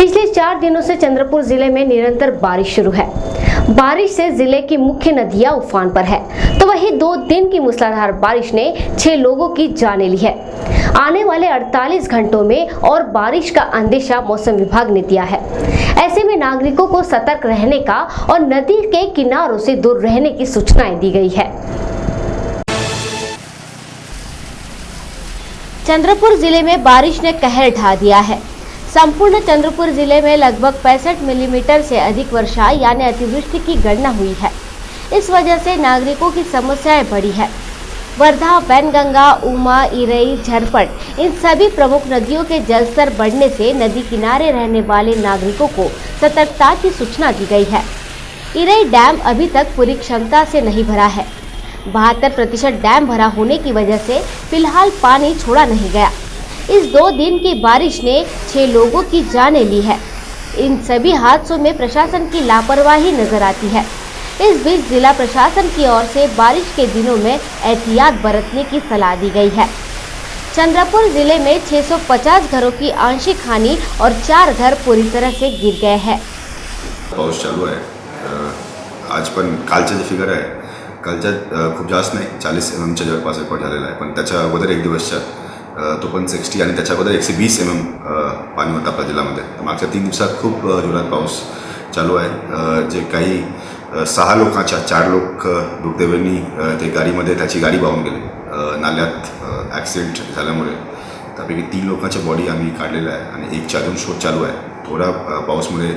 पिछले 4 दिनों से चंद्रपुर जिले में निरंतर बारिश शुरू है। बारिश से जिले की मुख्य नदियां उफान पर है, तो वहीं 2 दिन की मूसलाधार बारिश ने 6 लोगों की जानें ली है। आने वाले 48 घंटों में और बारिश का अंदेशा मौसम विभाग ने दिया है। ऐसे में नागरिकों को सतर्क रहने का और नदी के किनारों से दूर रहने की सूचनाएं दी गई है। चंद्रपुर जिले में बारिश ने कहर ढा दिया है। संपूर्ण चंद्रपुर जिले में लगभग 65 मिलीमीटर से अधिक वर्षा यानी अतिवृष्टि की गणना हुई है। इस वजह से नागरिकों की समस्याएं बढ़ी है। वर्धा, वैनगंगा, उमा, इरई, झरपट इन सभी प्रमुख नदियों के जलस्तर बढ़ने से नदी किनारे रहने वाले नागरिकों को सतर्कता की सूचना दी गई है। इरई डैम अभी तक पूरी क्षमता से नहीं भरा है। 72% डैम भरा होने की वजह से फिलहाल पानी छोड़ा नहीं गया। इस 2 दिन की बारिश ने 6 लोगों की जानें ली है। इन सभी हादसों में प्रशासन की लापरवाही नजर आती है। इस बीच जिला प्रशासन की ओर से बारिश के दिनों में एहतियात बरतने की सलाह दी गई है। चंद्रपुर जिले में 650 घरों की आंशिक हानि और 4 घर पूरी तरह से गिर गए हैं। पाऊस चालू आहे। आज पण कालचे जे फिगर आहे, कालच्या खूप जास्त नाही, 40 mmच्या जवळपास रेकॉर्ड झालेला आहे, पण त्याच्या अगोदर एक दिवसच्या तो पण 60 आणि त्याच्या अगोदर 120 mm पाणी होतं आपल्या जिल्ह्यामध्ये। मागच्या 3 दिवसात खूप जोरात पाऊस चालू आहे। जे काही 6 लोकांच्या 4 लोक दुर्दैवाने ते गाडीमध्ये त्याची गाडी वाहून गेले नाल्यात ॲक्सिडेंट झाल्यामुळे। त्यापैकी 3 लोकांच्या बॉडी आम्ही काढलेल्या आहे आणि एकचा अजून शोध चालू आहे। थोडा पाऊसमुळे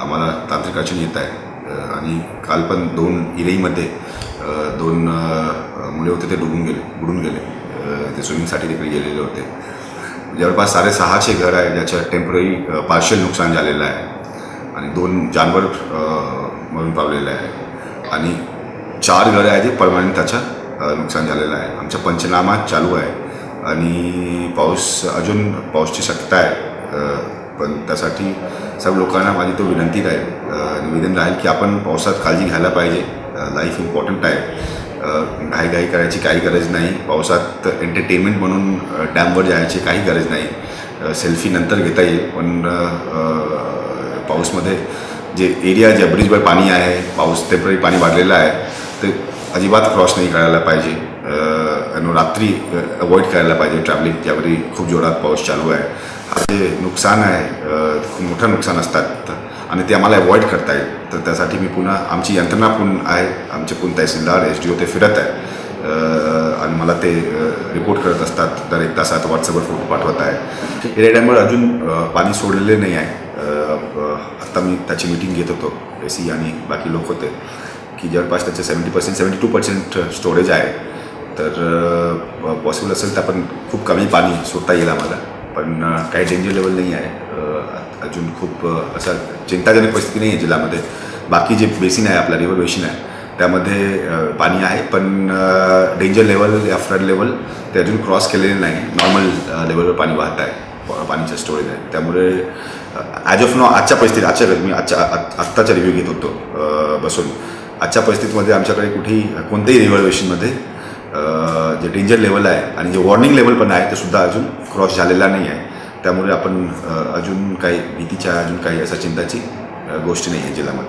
आम्हाला तांत्रिक अडचणी येत आहे आणि काल पण 2 इरईमध्ये 2 मुले होते ते बुडून गेले। ते स्विमिंगसाठी तिकडे गेलेले होते। जवळपास 6.5चे घर आहे ज्याचं टेम्पररी पार्शियल नुकसान झालेलं आहे आणि 2 जानवर मरून पावलेले आहे आणि 4 घरं आहे जे परमनंट त्याचं नुकसान झालेलं आहे। आमचा पंचनामा चालू आहे आणि पाऊसची शक्यता आहे, पण त्यासाठी सर्व लोकांना माझी तो निवेदन राहील की आपण पावसात काळजी घ्यायला पाहिजे। लाईफ इम्पॉर्टंट आहे। घाई करायची काही गरज नाही। पावसात एंटरटेनमेंट म्हणून डॅमवर जायची काही गरज नाही। सेल्फी नंतर घेता येईल, पण पाऊसमध्ये जे एरिया ज्या ब्रिजवर पाणी आहे, पाऊस टेम्पररी पाणी वाढलेलं आहे, ते अजिबात क्रॉस नाही करायला पाहिजे। रात्री अवॉइड करायला पाहिजे ट्रॅव्हलिंग, ज्यावेळी खूप जोरात पाऊस चालू आहे। हा जे नुकसान आहे, खूप मोठं नुकसान असतात आणि ते आम्हाला अवॉइड करता येईल। तर त्यासाठी मी पुन्हा आमची यंत्रणा आहे, आमचे तहसीलदार SDO ते फिरत आहे आणि मला ते रिपोर्ट करत असतात। दर 1 तासात व्हॉट्सअपवर फोटो पाठवत आहे। इरई डॅमवर अजून पाणी सोडलेले नाही आहे। आत्ता मी त्याची मीटिंग घेत होतो, AC आणि बाकी लोक होते की जवळपास त्याचे 70% 72% स्टोरेज आहे। तर पॉसिबल असेल तर आपण खूप कमी पाणी सोडता येईल आम्हाला, पण काही डेंजर लेवल नाही आहे। अजून खूप असा चिंताजनक परिस्थिती नाही आहे जिल्ह्यामध्ये। बाकी जे बेसिन आहे, आपला रिव्हर बेसिन आहे, त्यामध्ये पाणी आहे, पण डेंजर लेवल या फ्लड लेवल ते अजून क्रॉस केलेले नाही। नॉर्मल लेवलवर पाणी वाहत आहे, पाणीचं स्टोरेज आहे। त्यामुळे ॲज ऑफ नाव आजच्या परिस्थितीत मी आत्ताचा रिव्ह्यू घेत होतो बसून। आजच्या परिस्थितीमध्ये आमच्याकडे कोणत्याही रिव्हर बेसिनमध्ये जे डेंजर लेवल आहे आणि जे वॉर्निंग लेवल पण आहे ते सुद्धा अजून क्रॉस झालेला नाही आहे। त्यामुळे आपण अजून काही भीतीच्या अशा चिंताची गोष्टी नहीं है जिला में।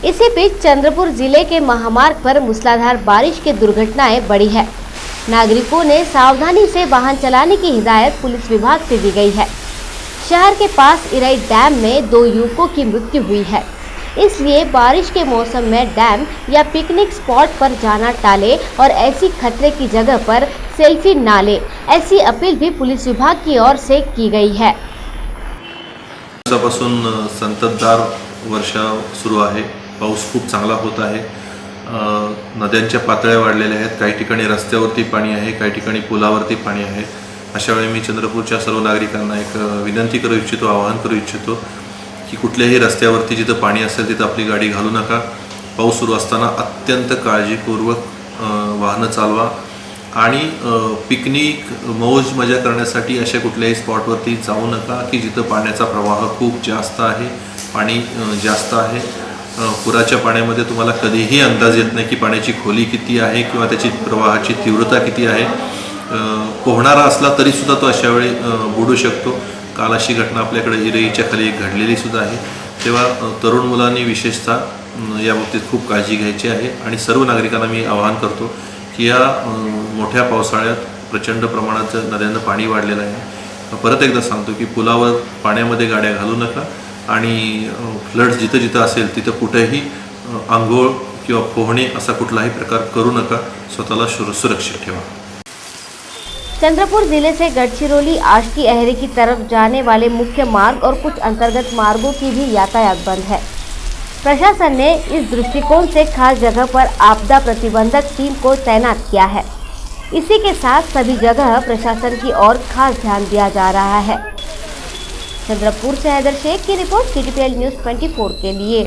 इसी बीच चंद्रपुर जिले के महामार्ग पर मूसलाधार बारिश की दुर्घटनाएं बढ़ी है। नागरिकों ने सावधानी से वाहन चलाने की हिदायत पुलिस विभाग से दी गई है। शहर के पास इरई डैम में 2 युवकों की मृत्यु हुई है, इसलिए बारिश के मौसम में डैम या पिकनिक स्पॉट पर जाना टाले और ऐसी खतरे की जगह पर सेल्फी ना ले, ऐसी अपील भी पुलिस विभाग की ओर से की गई है। दिवसापासून संततधार वर्षा सुरू आहे। पाऊस खूप चांगला होत आहे। नद्यांच्या पातळ्या वाढलेल्या आहेत। काही ठिकाणी रस्त्यावरती पाणी आहे, काही ठिकाणी पुलावरती पाणी आहे। अशा वेळी मी चंद्रपूरच्या सर्व नागरिकांना एक विनंती करू इच्छितो, आवाहन करू इच्छितो की कुठल्याही रस्त्यावरती जिथं पाणी असेल तिथं आपली गाडी घालू नका। पाऊस सुरू असताना अत्यंत काळजीपूर्वक वाहनं चालवा आणि पिकनिक मौज मजा करण्यासाठी अशा कुठल्याही स्पॉटवरती जाऊ नका की जिथं पाण्याचा प्रवाह खूप जास्त आहे, पाणी जास्त आहे। पुराच्या पाण्यामध्ये तुम्हाला कधीही अंदाज येत नाही की पाण्याची खोली किती आहे किंवा त्याची प्रवाहाची तीव्रता किती आहे। पोहणारा असला तरी सुद्धा तो अशा वेळी बुडू शकतो। काल अशी घटना आपल्याकडे इरईच्या खाली एक घडलेली सुद्धा आहे. तेव्हा तरुण मुलांनी विशेषतः या बाबतीत खूप काळजी घ्यायची आहे आणि सर्व नागरिकांना मी आवाहन करतो की या मोठ्या पावसाळ्यात प्रचंड प्रमाणात नद्यांना पाणी वाढलेलं आहे. परत एकदा सांगतो की पुलावर पाण्यामध्ये गाड्या घालू नका आणि फ्लड जिथं जिथं असेल तिथं कुठेही आंघोळ किंवा पोहणे असा कुठलाही प्रकार करू नका. स्वतःला सुरक्षित ठेवा. चंद्रपुर जिले से गढ़चिरौली आष्टी अहरी की तरफ जाने वाले मुख्य मार्ग और कुछ अंतर्गत मार्गों की भी यातायात बंद है. प्रशासन ने इस दृष्टिकोण से खास जगह पर आपदा प्रतिबंधक टीम को तैनात किया है. इसी के साथ सभी जगह प्रशासन की ओर खास ध्यान दिया जा रहा है. चंद्रपुर से हैदर शेख की रिपोर्ट KTPL News 24 के लिए.